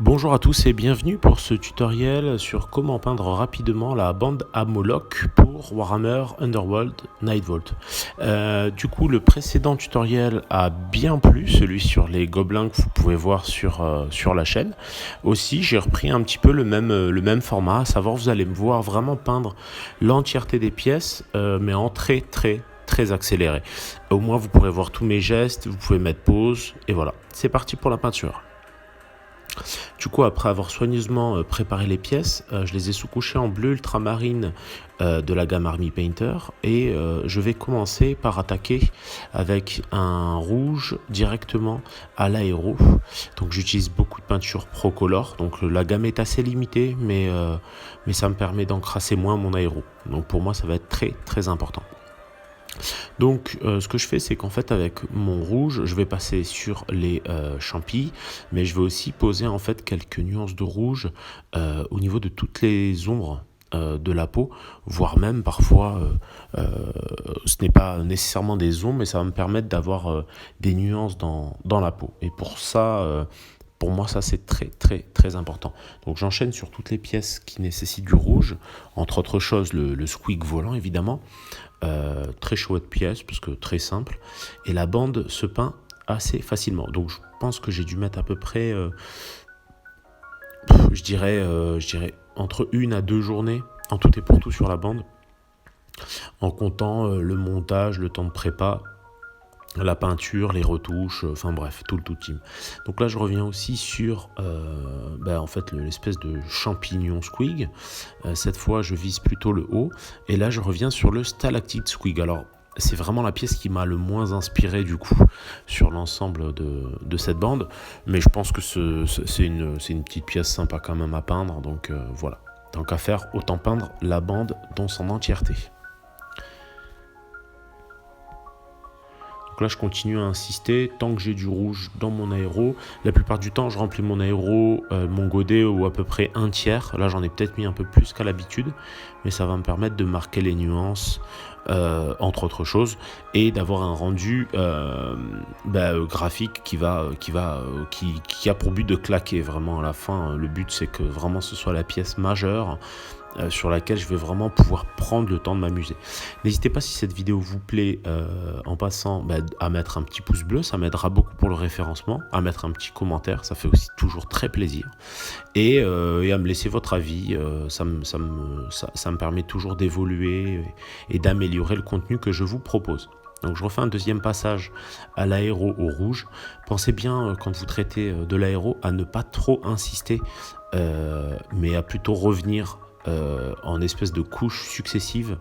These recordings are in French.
Bonjour à tous et bienvenue pour ce tutoriel sur comment peindre rapidement la bande à Moloch pour Warhammer Underworld Nightvault. Du coup, le précédent tutoriel a bien plu, celui sur les gobelins que vous pouvez voir sur la chaîne. Aussi, j'ai repris un petit peu le même format, à savoir vous allez me voir vraiment peindre l'entièreté des pièces, mais en très accéléré. Au moins, vous pourrez voir tous mes gestes, vous pouvez mettre pause, et voilà. C'est parti pour la peinture. Du coup, après avoir soigneusement préparé les pièces, je les ai sous-couchées en bleu ultramarine de la gamme Army Painter et je vais commencer par attaquer avec un rouge directement à l'aéro. Donc j'utilise beaucoup de peinture Procolor, donc la gamme est assez limitée mais ça me permet d'encrasser moins mon aéro. Donc pour moi ça va être très important. Donc ce que je fais, c'est qu'en fait avec mon rouge, je vais passer sur les champis, mais je vais aussi poser en fait quelques nuances de rouge au niveau de toutes les ombres de la peau, voire même parfois ce n'est pas nécessairement des ombres, mais ça va me permettre d'avoir des nuances dans la peau. Et pour moi, ça c'est très important. Donc j'enchaîne sur toutes les pièces qui nécessitent du rouge, entre autres choses le squeak volant évidemment. Très chouette pièce parce que très simple, et la bande se peint assez facilement. Donc je pense que j'ai dû mettre à peu près je dirais entre 1 à 2 journées en tout et pour tout sur la bande, en comptant le montage, le temps de prépa, la peinture, les retouches, enfin bref, tout team. Donc là je reviens aussi sur en fait l'espèce de champignon squig. Cette fois je vise plutôt le haut, et là je reviens sur le stalactite squig. Alors c'est vraiment la pièce qui m'a le moins inspiré du coup sur l'ensemble de cette bande, mais je pense que c'est une petite pièce sympa quand même à peindre, donc voilà. Tant qu'à faire, autant peindre la bande dans son entièreté. Là je continue à insister tant que j'ai du rouge dans mon aéro. La plupart du temps je remplis mon aéro, mon godet, ou à peu près un tiers. Là j'en ai peut-être mis un peu plus qu'à l'habitude, mais ça va me permettre de marquer les nuances entre autres choses, et d'avoir un rendu graphique qui a pour but de claquer vraiment à la fin. Le but c'est que vraiment ce soit la pièce majeure sur laquelle je vais vraiment pouvoir prendre le temps de m'amuser. N'hésitez pas, si cette vidéo vous plaît, en passant à mettre un petit pouce bleu, ça m'aidera beaucoup pour le référencement, à mettre un petit commentaire, ça fait aussi toujours très plaisir, et à me laisser votre avis, ça me permet toujours d'évoluer et d'améliorer le contenu que je vous propose. Donc je refais un deuxième passage à l'aéro au rouge. Pensez bien, quand vous traitez de l'aéro, à ne pas trop insister, mais à plutôt revenir en espèce de couches successives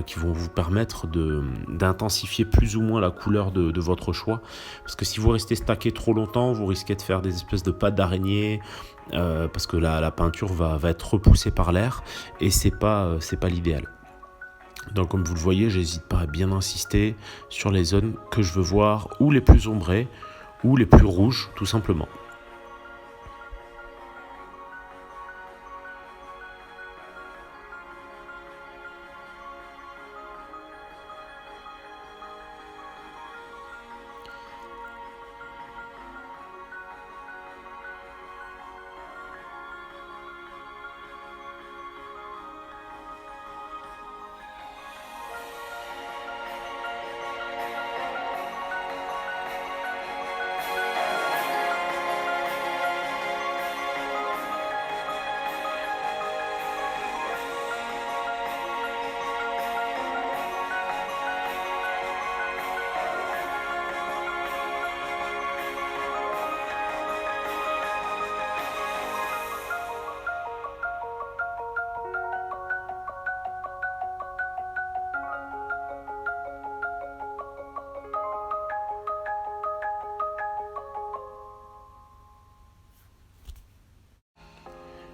qui vont vous permettre d'intensifier plus ou moins la couleur de votre choix, parce que si vous restez stacké trop longtemps, vous risquez de faire des espèces de pattes d'araignée, parce que la peinture va être repoussée par l'air, et c'est pas l'idéal. Donc comme vous le voyez, j'hésite pas à bien insister sur les zones que je veux voir, ou les plus ombrées ou les plus rouges tout simplement.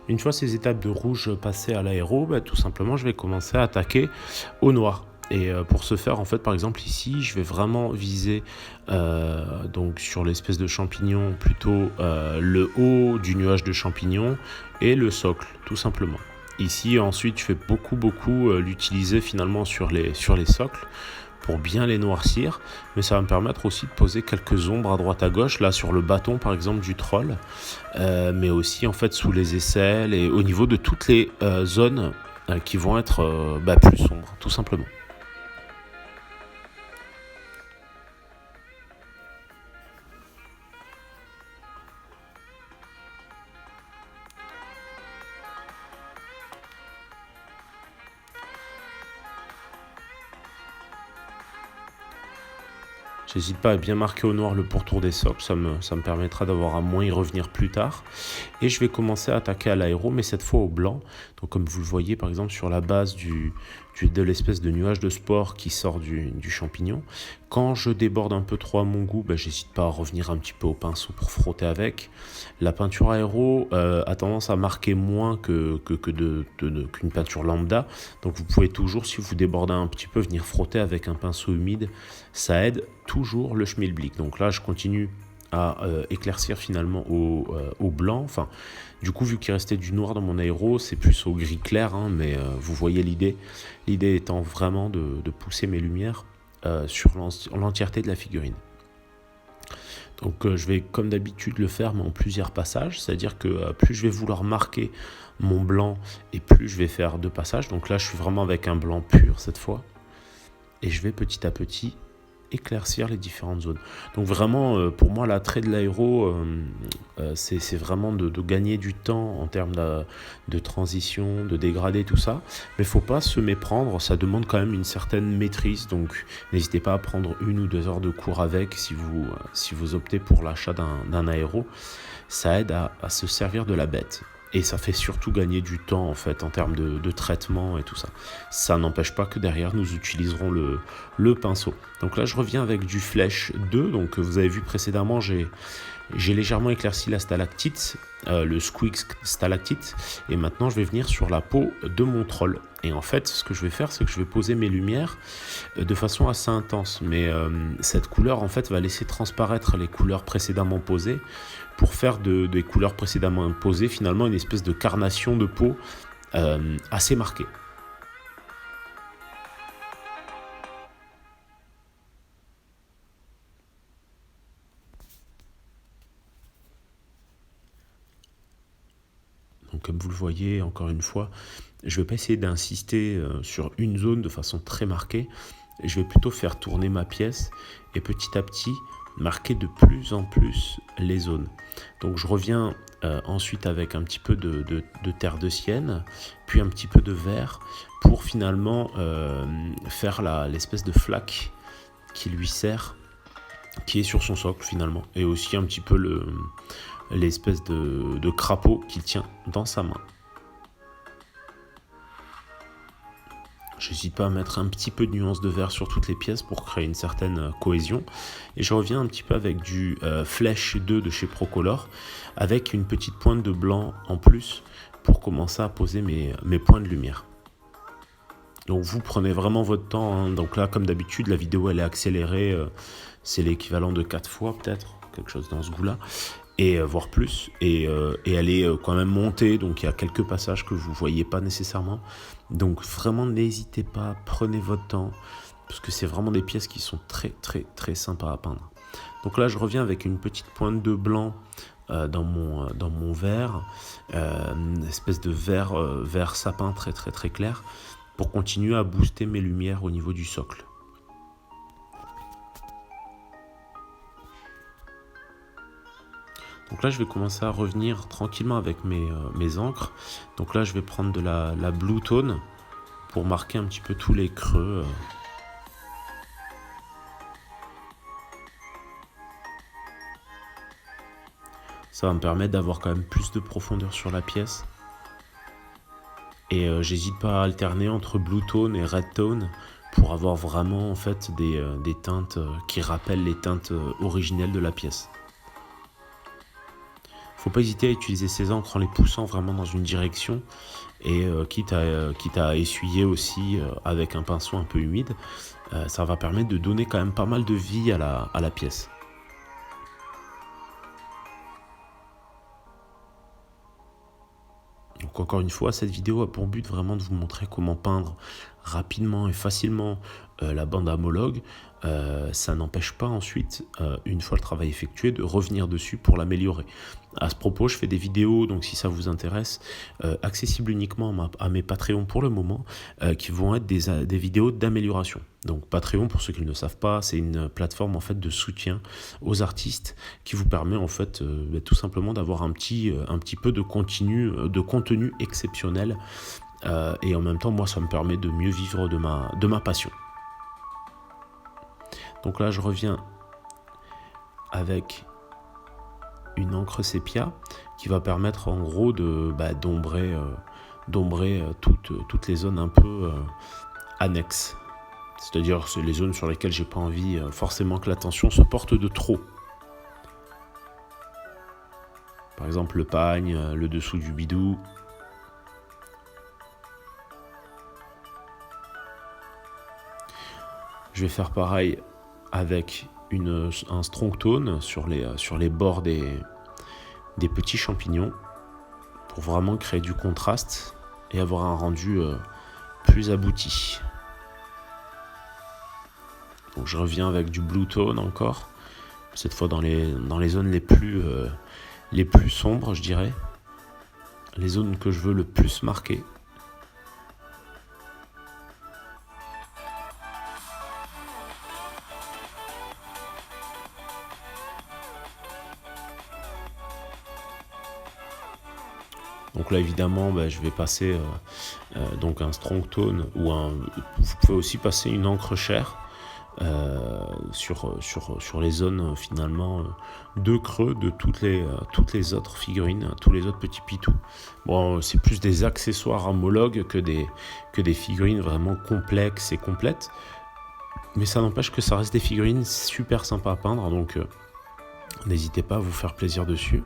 Une fois ces étapes de rouge passées à l'aéro, tout simplement je vais commencer à attaquer au noir. Et pour ce faire, en fait, par exemple ici, je vais vraiment viser donc sur l'espèce de champignon plutôt le haut du nuage de champignons et le socle, tout simplement. Ici, ensuite, je vais beaucoup l'utiliser finalement sur les socles, pour bien les noircir, mais ça va me permettre aussi de poser quelques ombres à droite à gauche, là sur le bâton par exemple du troll, mais aussi en fait sous les aisselles et au niveau de toutes les zones qui vont être plus sombres, tout simplement. J'hésite pas à bien marquer au noir le pourtour des socles, ça me permettra d'avoir à moins y revenir plus tard. Et je vais commencer à attaquer à l'aéro, mais cette fois au blanc. Donc comme vous le voyez par exemple sur la base de l'espèce de nuage de sport qui sort du champignon. Quand je déborde un peu trop à mon goût, j'hésite pas à revenir un petit peu au pinceau pour frotter avec. La peinture aéro a tendance à marquer moins qu'une peinture lambda. Donc vous pouvez toujours, si vous débordez un petit peu, venir frotter avec un pinceau humide. Ça aide toujours le schmilblick. Donc là, je continue à éclaircir finalement au blanc. Enfin, du coup, vu qu'il restait du noir dans mon aéro, c'est plus au gris clair, hein, mais vous voyez l'idée. L'idée étant vraiment de pousser mes lumières sur l'entièreté de la figurine. Donc je vais comme d'habitude le faire mais en plusieurs passages, c'est-à-dire que plus je vais vouloir marquer mon blanc et plus je vais faire 2 passages. Donc là je suis vraiment avec un blanc pur cette fois et je vais petit à petit éclaircir les différentes zones. Donc vraiment pour moi l'attrait de l'aéro c'est vraiment de gagner du temps en termes de transition, de dégradé, tout ça, mais il ne faut pas se méprendre, ça demande quand même une certaine maîtrise, donc n'hésitez pas à prendre 1 ou 2 heures de cours avec si vous optez pour l'achat d'un aéro. Ça aide à se servir de la bête. Et ça fait surtout gagner du temps en fait en termes de traitement et tout ça. Ça n'empêche pas que derrière nous utiliserons le pinceau. Donc là je reviens avec du Flèche 2. Donc vous avez vu précédemment j'ai légèrement éclairci la stalactite, le squeak stalactite. Et maintenant je vais venir sur la peau de mon troll. Et en fait ce que je vais faire c'est que je vais poser mes lumières de façon assez intense. Mais cette couleur en fait va laisser transparaître les couleurs précédemment posées, pour faire des couleurs précédemment posées finalement une espèce de carnation de peau assez marquée. Donc comme vous le voyez, encore une fois, je ne vais pas essayer d'insister sur une zone de façon très marquée. Je vais plutôt faire tourner ma pièce et petit à petit marquer de plus en plus les zones. Donc je reviens ensuite avec un petit peu de terre de sienne, puis un petit peu de vert pour finalement faire l'espèce de flaque qui lui sert, qui est sur son socle finalement, et aussi un petit peu l'espèce de crapaud qu'il tient dans sa main. J'hésite pas à mettre un petit peu de nuance de vert sur toutes les pièces pour créer une certaine cohésion. Et je reviens un petit peu avec du Flèche 2 de chez Procolor, avec une petite pointe de blanc en plus pour commencer à poser mes points de lumière. Donc vous prenez vraiment votre temps, hein. Donc là comme d'habitude la vidéo elle est accélérée, c'est l'équivalent de 4 fois peut-être, quelque chose dans ce goût-là. Et voire plus, et elle est quand même montée, donc il y a quelques passages que vous ne voyez pas nécessairement. Donc vraiment n'hésitez pas, prenez votre temps, parce que c'est vraiment des pièces qui sont très très très sympas à peindre. Donc là je reviens avec une petite pointe de blanc dans mon verre, une espèce de vert sapin très très très clair, pour continuer à booster mes lumières au niveau du socle. Donc là, je vais commencer à revenir tranquillement avec mes encres. Donc là, je vais prendre de la Blue Tone pour marquer un petit peu tous les creux. Ça va me permettre d'avoir quand même plus de profondeur sur la pièce. Et j'hésite pas à alterner entre Blue Tone et Red Tone pour avoir vraiment en fait des teintes qui rappellent les teintes originelles de la pièce. Faut pas hésiter à utiliser ces encres en les poussant vraiment dans une direction et quitte à essuyer aussi avec un pinceau un peu humide, ça va permettre de donner quand même pas mal de vie à la pièce. Donc encore une fois, cette vidéo a pour but vraiment de vous montrer comment peindre rapidement et facilement la bande homologue, ça n'empêche pas ensuite, une fois le travail effectué, de revenir dessus pour l'améliorer. À ce propos, je fais des vidéos, donc si ça vous intéresse, accessibles uniquement à mes Patreons pour le moment, qui vont être des vidéos d'amélioration. Donc Patreon, pour ceux qui ne le savent pas, c'est une plateforme en fait de soutien aux artistes qui vous permet en fait tout simplement d'avoir un petit peu de contenu exceptionnel, et en même temps, moi, ça me permet de mieux vivre de ma passion. Donc là, je reviens avec une encre sépia qui va permettre en gros d'ombrer toutes les zones un peu annexes. C'est-à-dire c'est les zones sur lesquelles j'ai pas envie forcément que l'attention se porte de trop. Par exemple le pagne, le dessous du bidou. Je vais faire pareil avec un strong tone sur les bords des petits champignons pour vraiment créer du contraste et avoir un rendu plus abouti. Donc je reviens avec du blue tone encore, cette fois dans les zones les plus sombres, je dirais, les zones que je veux le plus marquer. Donc là évidemment je vais passer donc un strong tone vous pouvez aussi passer une encre chair sur les zones finalement de creux de toutes les autres figurines, tous les autres petits pitous. Bon, c'est plus des accessoires homologues que des figurines vraiment complexes et complètes, mais ça n'empêche que ça reste des figurines super sympas à peindre, donc n'hésitez pas à vous faire plaisir dessus.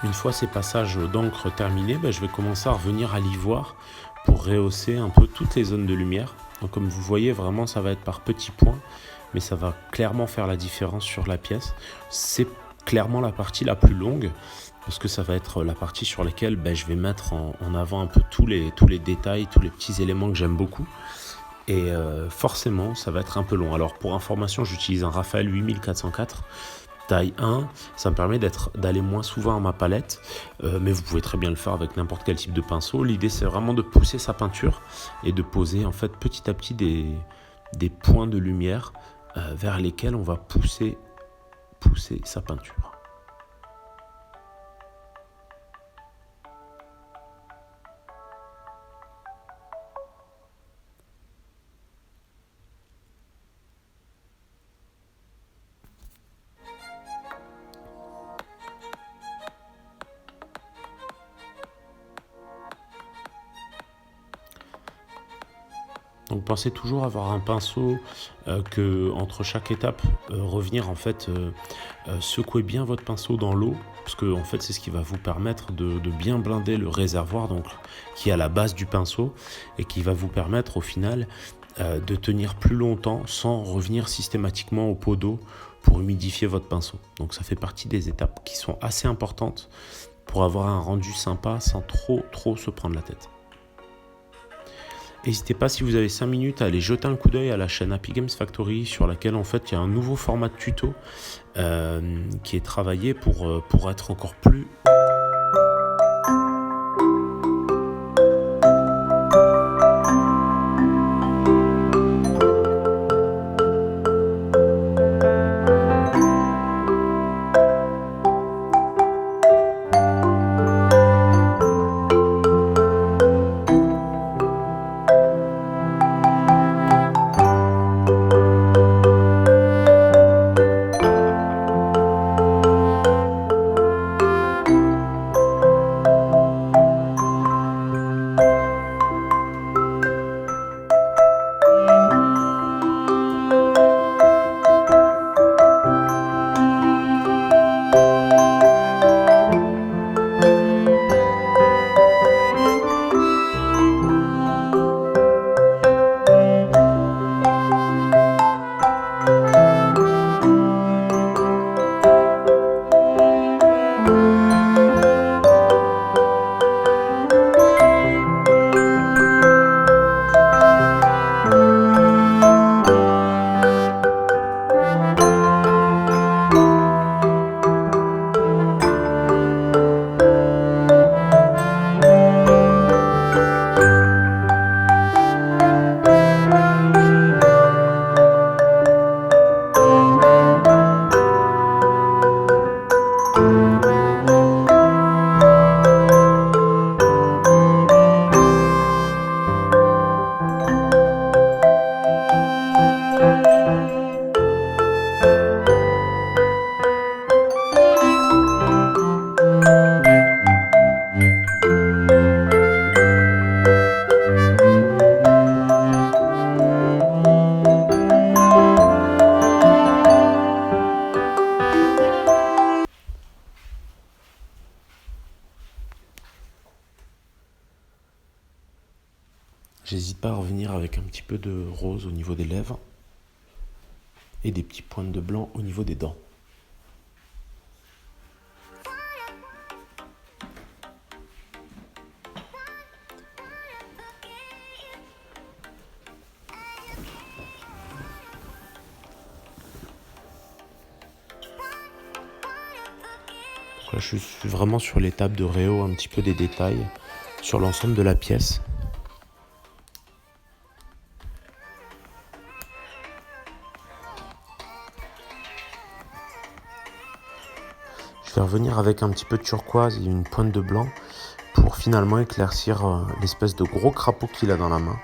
Une fois ces passages d'encre terminés, je vais commencer à revenir à l'ivoire pour rehausser un peu toutes les zones de lumière. Donc comme vous voyez, vraiment ça va être par petits points, mais ça va clairement faire la différence sur la pièce. C'est clairement la partie la plus longue, parce que ça va être la partie sur laquelle je vais mettre en avant un peu tous les détails, tous les petits éléments que j'aime beaucoup. Et forcément, ça va être un peu long. Alors pour information, j'utilise un Raphaël 8404. Taille 1, ça me permet d'aller moins souvent à ma palette, mais vous pouvez très bien le faire avec n'importe quel type de pinceau. L'idée c'est vraiment de pousser sa peinture et de poser en fait petit à petit des points de lumière vers lesquels on va pousser sa peinture. Donc pensez toujours avoir un pinceau que entre chaque étape revenir en fait secouer bien votre pinceau dans l'eau, parce que en fait c'est ce qui va vous permettre de bien blinder le réservoir, donc qui est à la base du pinceau et qui va vous permettre au final de tenir plus longtemps sans revenir systématiquement au pot d'eau pour humidifier votre pinceau. Donc ça fait partie des étapes qui sont assez importantes pour avoir un rendu sympa sans trop se prendre la tête. N'hésitez pas, si vous avez 5 minutes, à aller jeter un coup d'œil à la chaîne Happy Games Factory, sur laquelle en fait il y a un nouveau format de tuto qui est travaillé pour être encore plus J'hésite pas à revenir avec un petit peu de rose au niveau des lèvres et des petites pointes de blanc au niveau des dents. Donc là, je suis vraiment sur l'étape de réhaut un petit peu des détails sur l'ensemble de la pièce. Je vais revenir avec un petit peu de turquoise et une pointe de blanc pour finalement éclaircir l'espèce de gros crapaud qu'il a dans la main.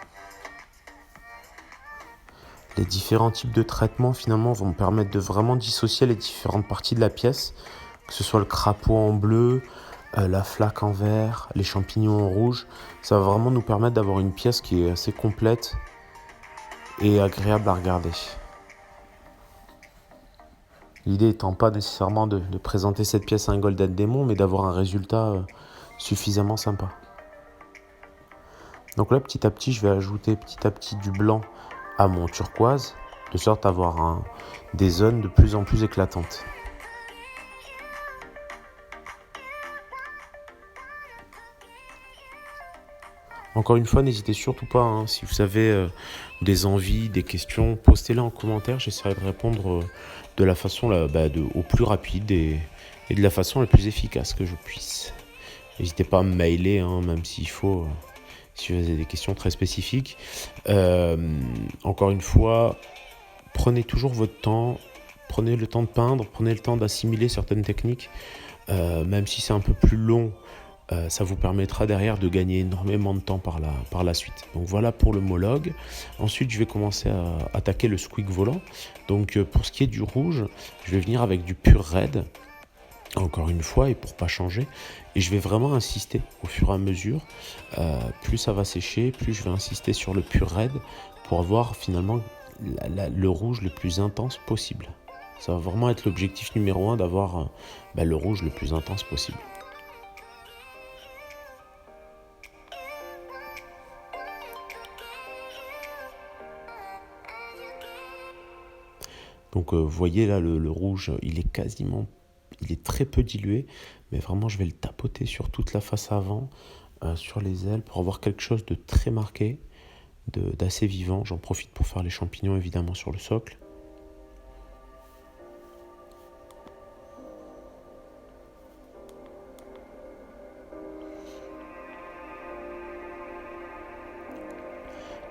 Les différents types de traitements finalement vont me permettre de vraiment dissocier les différentes parties de la pièce, que ce soit le crapaud en bleu, la flaque en vert, les champignons en rouge. Ça va vraiment nous permettre d'avoir une pièce qui est assez complète et agréable à regarder. L'idée étant pas nécessairement de présenter cette pièce à un Golden Demon, mais d'avoir un résultat suffisamment sympa. Donc là, petit à petit, je vais ajouter petit à petit du blanc à mon turquoise, de sorte à avoir des zones de plus en plus éclatantes. Encore une fois, n'hésitez surtout pas, si vous avez des envies, des questions, postez-les en commentaire, j'essaierai de répondre de la façon au plus rapide et de la façon la plus efficace que je puisse. N'hésitez pas à me mailer, même s'il faut, si vous avez des questions très spécifiques. Encore une fois, prenez toujours votre temps, prenez le temps de peindre, prenez le temps d'assimiler certaines techniques, même si c'est un peu plus long. Ça vous permettra derrière de gagner énormément de temps par la suite. Donc voilà pour le Mollog. Ensuite, je vais commencer à attaquer le squeak volant. Donc pour ce qui est du rouge, je vais venir avec du pur red, encore une fois, et pour pas changer. Et je vais vraiment insister au fur et à mesure. Plus ça va sécher, plus je vais insister sur le pur red pour avoir finalement le rouge le plus intense possible. Ça va vraiment être l'objectif numéro 1 d'avoir le rouge le plus intense possible. Donc vous voyez là le rouge, il est très peu dilué, mais vraiment je vais le tapoter sur toute la face avant, sur les ailes, pour avoir quelque chose de très marqué, d'assez vivant. J'en profite pour faire les champignons évidemment sur le socle.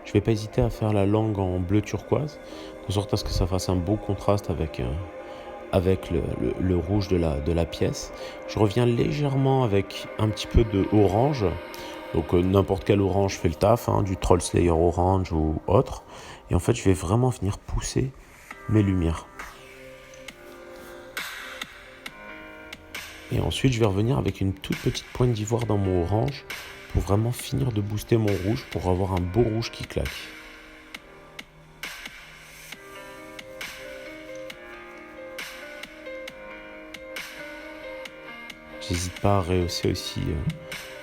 Je ne vais pas hésiter à faire la langue en bleu turquoise, de sorte à ce que ça fasse un beau contraste avec le rouge de la pièce. Je reviens légèrement avec un petit peu de orange. Donc n'importe quel orange fait le taf, du Troll Slayer orange ou autre. Et en fait, je vais vraiment venir pousser mes lumières. Et ensuite, je vais revenir avec une toute petite pointe d'ivoire dans mon orange pour vraiment finir de booster mon rouge pour avoir un beau rouge qui claque. J'hésite pas à rehausser aussi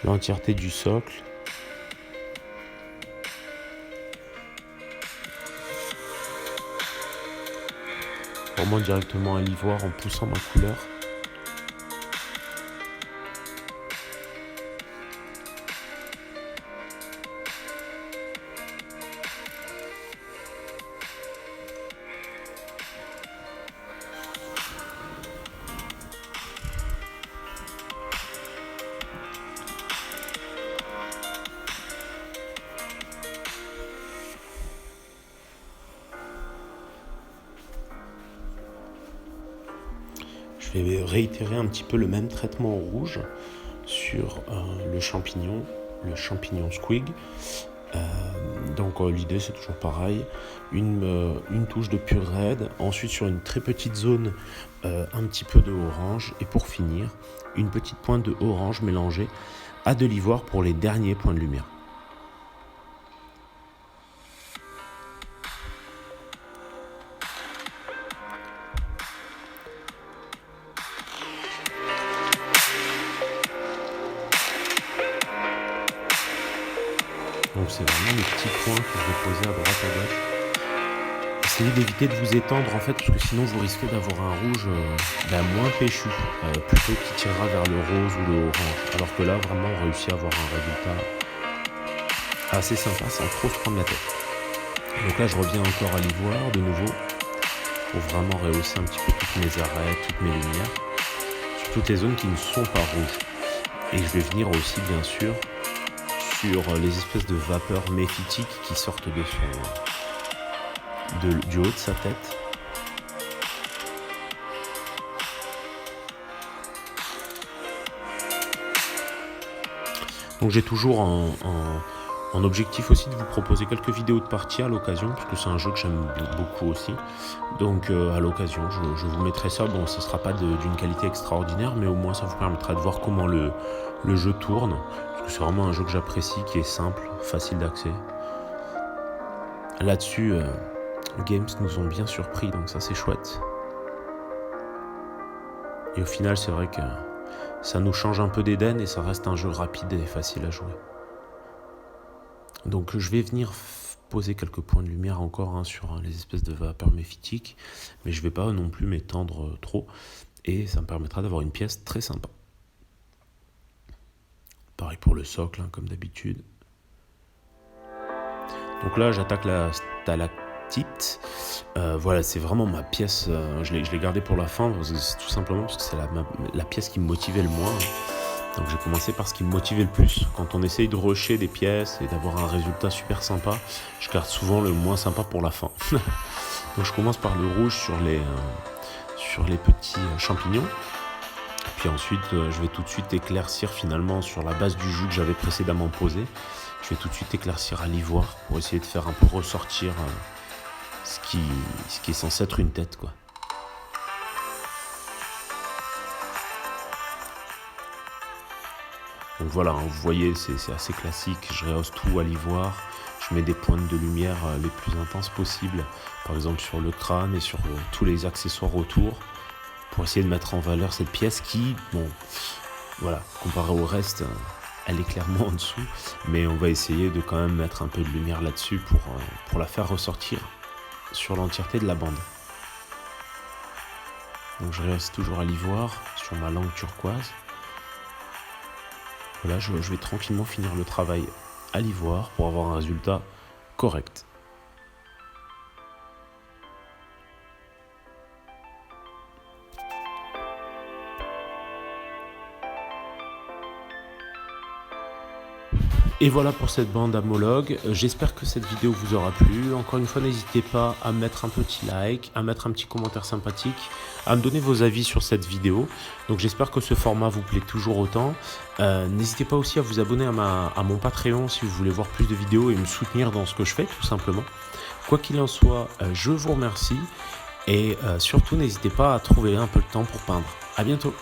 l'entièreté du socle. Vraiment directement à l'ivoire en poussant ma couleur. Je vais réitérer un petit peu le même traitement au rouge sur le champignon squig. Donc l'idée c'est toujours pareil, une touche de pur red, ensuite sur une très petite zone un petit peu de orange, et pour finir une petite pointe de orange mélangée à de l'ivoire pour les derniers points de lumière. Donc c'est vraiment les petits points que je vais poser à droite à gauche. Essayez d'éviter de vous étendre en fait, parce que sinon vous risquez d'avoir un rouge moins péchu, plutôt qui tirera vers le rose ou le orange. Alors que là vraiment on réussit à avoir un résultat assez sympa sans trop se prendre la tête. Donc là je reviens encore à l'ivoire de nouveau, pour vraiment rehausser un petit peu toutes mes arêtes, toutes mes lumières, sur toutes les zones qui ne sont pas rouges. Et je vais venir aussi bien sûr sur les espèces de vapeurs méphitiques qui sortent du haut de sa tête. Donc j'ai toujours en objectif aussi de vous proposer quelques vidéos de partie à l'occasion, parce que c'est un jeu que j'aime beaucoup aussi. Donc à l'occasion, je vous mettrai ça. Bon, ce ne sera pas d'une qualité extraordinaire, mais au moins ça vous permettra de voir comment le jeu tourne. Parce que c'est vraiment un jeu que j'apprécie, qui est simple, facile d'accès. Là-dessus, Games nous ont bien surpris, donc ça c'est chouette. Et au final, c'est vrai que ça nous change un peu d'Eden et ça reste un jeu rapide et facile à jouer. Donc je vais venir poser quelques points de lumière encore sur les espèces de vapeurs méphitiques, mais je ne vais pas non plus m'étendre trop, et ça me permettra d'avoir une pièce très sympa. Pareil pour le socle, comme d'habitude. Donc là j'attaque la stalactite. Voilà, c'est vraiment ma pièce, je l'ai gardée pour la fin, tout simplement parce que c'est la pièce qui me motivait le moins. Donc j'ai commencé par ce qui me motivait le plus. Quand on essaye de rusher des pièces et d'avoir un résultat super sympa, je garde souvent le moins sympa pour la fin. Donc je commence par le rouge sur les petits champignons. Puis ensuite, je vais tout de suite éclaircir finalement sur la base du jus que j'avais précédemment posé. Je vais tout de suite éclaircir à l'ivoire pour essayer de faire un peu ressortir ce qui est censé être une tête, quoi. Donc voilà, vous voyez, c'est assez classique. Je rehausse tout à l'ivoire. Je mets des pointes de lumière les plus intenses possibles, par exemple sur le crâne et sur tous les accessoires autour, pour essayer de mettre en valeur cette pièce qui, voilà, comparée au reste, elle est clairement en dessous, mais on va essayer de quand même mettre un peu de lumière là-dessus pour la faire ressortir sur l'entièreté de la bande. Donc je reste toujours à l'ivoire sur ma langue turquoise. Voilà, je vais tranquillement finir le travail à l'ivoire pour avoir un résultat correct. Et voilà pour cette bande Amolog. J'espère que cette vidéo vous aura plu. Encore une fois, n'hésitez pas à mettre un petit like, à mettre un petit commentaire sympathique, à me donner vos avis sur cette vidéo. Donc j'espère que ce format vous plaît toujours autant. N'hésitez pas aussi à vous abonner à mon Patreon si vous voulez voir plus de vidéos et me soutenir dans ce que je fais, tout simplement. Quoi qu'il en soit, je vous remercie. Et surtout, n'hésitez pas à trouver un peu de temps pour peindre. À bientôt.